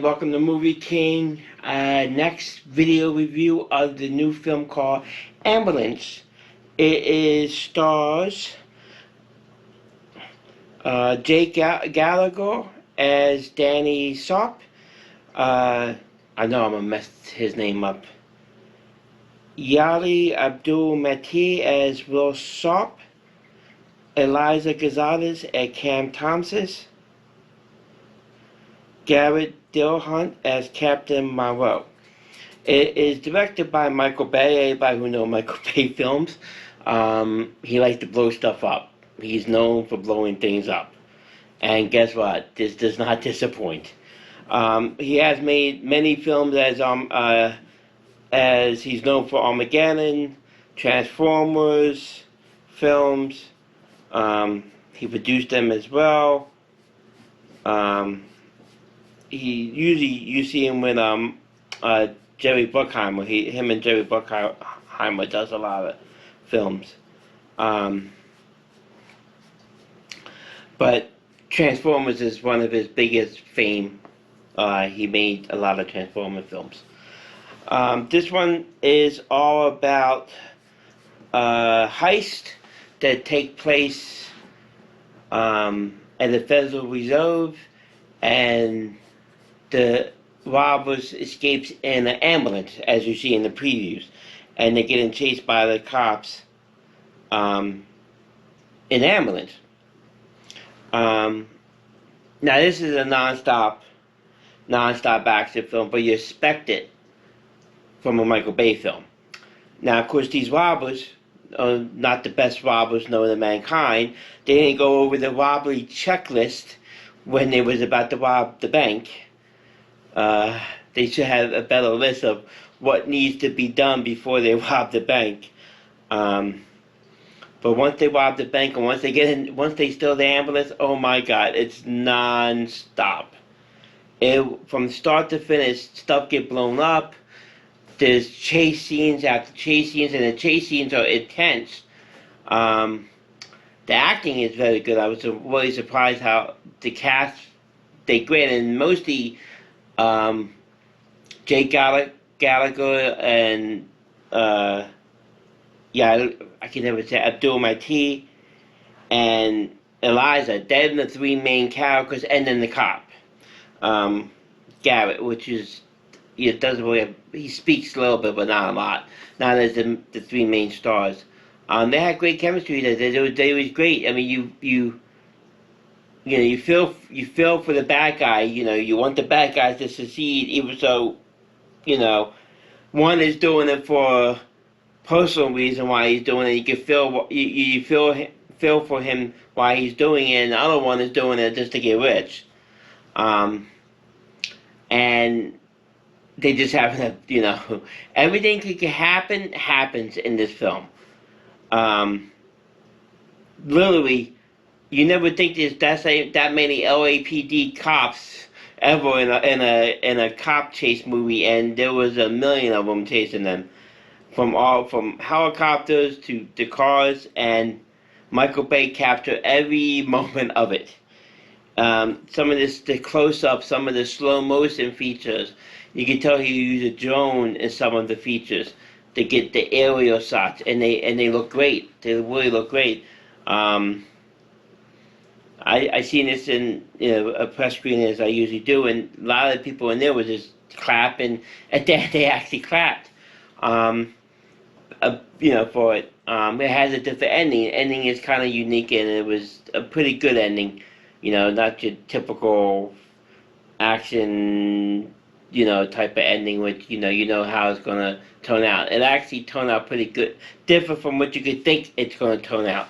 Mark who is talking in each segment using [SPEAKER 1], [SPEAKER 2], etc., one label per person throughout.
[SPEAKER 1] welcome to Movie King. Next video review of the new film called Ambulance. It stars Jake Gallagher as Danny Sop. I know I'm gonna mess his name up. Yahya Abdul-Mateen as Will Sop. Eiza González as Cam Thompson. Garrett Dillahunt as Captain Monroe. It is directed by Michael Bay. Everybody who knows Michael Bay films, he likes to blow stuff up. He's known for blowing things up. And guess what? This does not disappoint. He has made many films as he's known for Armageddon, Transformers films. He produced them as well. You see him with Jerry Bruckheimer. Him and Jerry Bruckheimer does a lot of films. But Transformers is one of his biggest fame. He made a lot of Transformer films. This one is all about heist that take place at the Federal Reserve, and the robbers escapes in an ambulance, as you see in the previews, and they're getting chased by the cops in an ambulance. Now this is a non-stop action film, but you expect it from a Michael Bay film. Now, of course, these robbers are not the best robbers known to mankind. They didn't go over the robbery checklist when they was about to rob the bank. They should have a better list of what needs to be done before they rob the bank. But once they rob the bank and once they steal the ambulance, oh my God, it's non-stop. From start to finish, stuff get blown up. There's chase scenes after chase scenes, and the chase scenes are intense. The acting is very good. I was really surprised how the cast, they great, and mostly Jake Gallagher and I can never say Abdul-Mateen and Eiza. They're the three main characters, and then the cop, Garrett, which is he speaks a little bit, but not a lot. Not as the three main stars. They had great chemistry. They was great. I mean, you feel for the bad guy. You want the bad guys to succeed, even so, one is doing it for a personal reason why he's doing it. You can feel for him why he's doing it, and the other one is doing it just to get rich. And they just happen to, everything that can happen happens in this film. Literally, you never think there's that many LAPD cops ever in a cop chase movie, and there was a million of them chasing them, from helicopters to the cars, and Michael Bay captured every moment of it. Some of the close-ups, some of the slow motion features, you can tell he used a drone in some of the features to get the aerial shots, and they look great. They really look great. I seen this in a press screening, as I usually do, and a lot of the people in there were just clapping, and they actually clapped. For it. It has a different ending. The ending is kind of unique, and it was a pretty good ending. Not your typical action, type of ending, which you know how it's gonna turn out. It actually turned out pretty good, different from what you could think it's gonna turn out.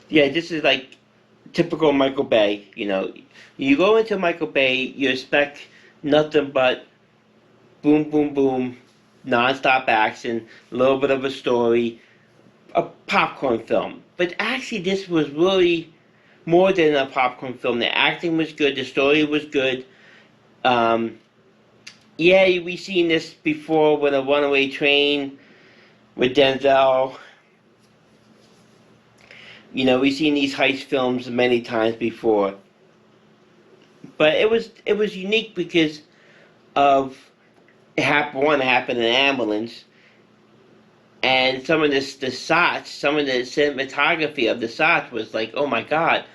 [SPEAKER 1] This is like typical Michael Bay. You go into Michael Bay, you expect nothing but boom, boom, boom, non-stop action, a little bit of a story, a popcorn film. But actually, this was really more than a popcorn film. The acting was good, the story was good. We've seen this before with A Runaway Train, with Denzel. We've seen these heist films many times before. But it was unique because of it happened in an ambulance, and some of the shots, some of the cinematography of the shots was like, oh my God.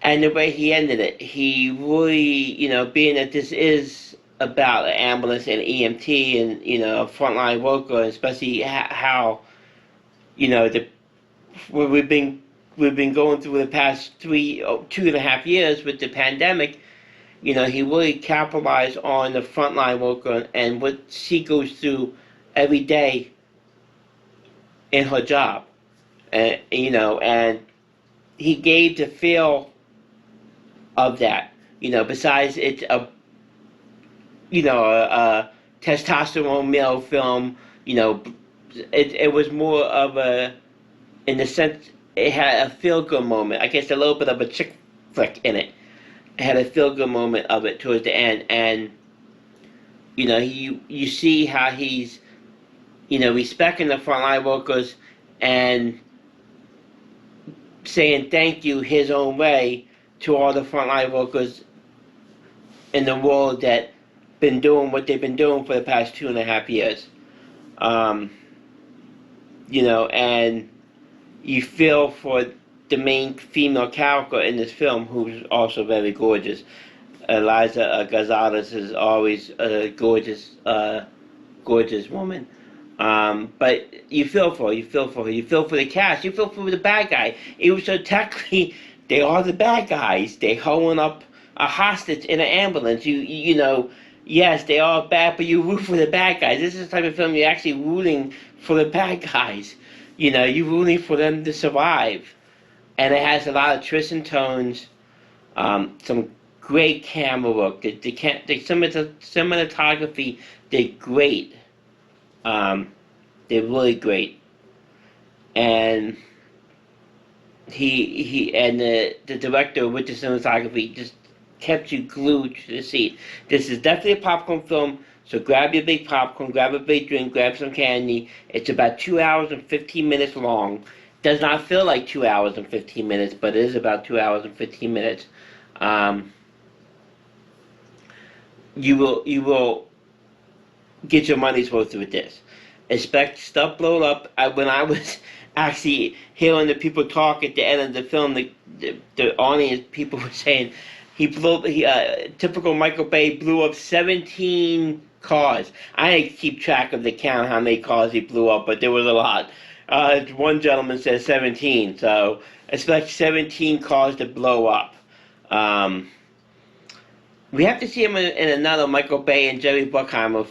[SPEAKER 1] And the way he ended it, he really, being that this is about an ambulance and EMT and, a frontline worker, especially how, we've been going through the past 2.5 years with the pandemic. He really capitalized on the frontline worker and what she goes through every day in her job, and and he gave the feel of that. Besides it's a testosterone male film. It was more of a, in the sense, it had a feel good moment. I guess a little bit of a chick flick in it. It had a feel good moment of it towards the end, and you see how he's respecting the frontline workers and saying thank you his own way to all the frontline workers in the world that been doing what they've been doing for the past 2.5 years. And you feel for the main female character in this film, who's also very gorgeous. Eiza González is always a gorgeous woman. But you feel for her, you feel for the cast, you feel for the bad guy. Even so, technically, they are the bad guys. They're holding up a hostage in an ambulance. Yes, they are bad, but you root for the bad guys. This is the type of film you're actually rooting for the bad guys. You're rooting for them to survive. And it has a lot of twists and turns, some great camera work. The cinematography, they're great. They're really great. And he and the director with the cinematography just kept you glued to the seat. This is definitely a popcorn film, so grab your big popcorn, grab a big drink, grab some candy. It's about 2 hours and 15 minutes long. Does not feel like 2 hours and 15 minutes, but it is about 2 hours and 15 minutes. You will get your money's worth with this. Expect stuff blow up. When I was actually hearing the people talk at the end of the film, the audience people were saying typical Michael Bay blew up 17 cars. I didn't keep track of the count how many cars he blew up, but there was a lot. One gentleman said 17, so expect 17 cars to blow up. We have to see him in another Michael Bay and Jerry Bruckheimer.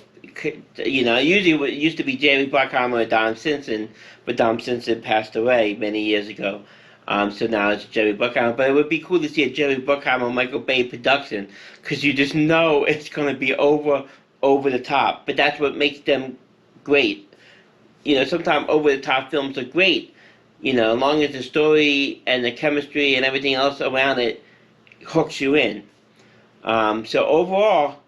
[SPEAKER 1] Usually it used to be Jerry Bruckheimer and Don Simpson, but Don Simpson passed away many years ago. So now it's Jerry Bruckheimer. But it would be cool to see a Jerry Bruckheimer Michael Bay production, because you just know it's going to be over the top. But that's what makes them great. Sometimes over the top films are great. As long as the story and the chemistry and everything else around it hooks you in. So overall,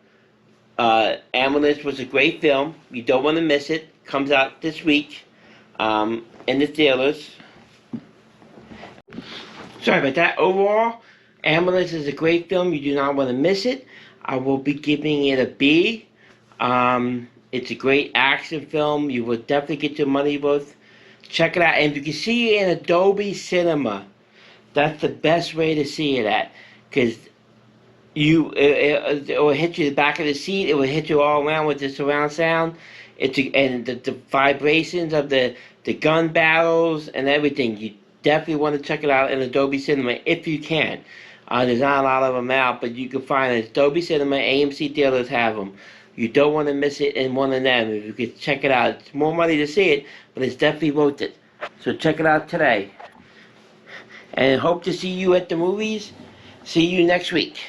[SPEAKER 1] Ambulance was a great film. You don't want to miss it. Comes out this week in the theaters. Sorry about that. Overall, Ambulance is a great film. You do not want to miss it. I will be giving it a B. It's a great action film. You will definitely get your money worth. Check it out. And if you can see it in Adobe Cinema, that's the best way to see it at. Because it will hit you the back of the seat. It will hit you all around with the surround sound. And the vibrations of the gun battles and everything. You definitely want to check it out in Adobe Cinema if you can. There's not a lot of them out, but you can find it. Adobe Cinema, AMC theaters have them. You don't want to miss it in one of them. If you could check it out, it's more money to see it, but it's definitely worth it. So check it out today. And hope to see you at the movies. See you next week.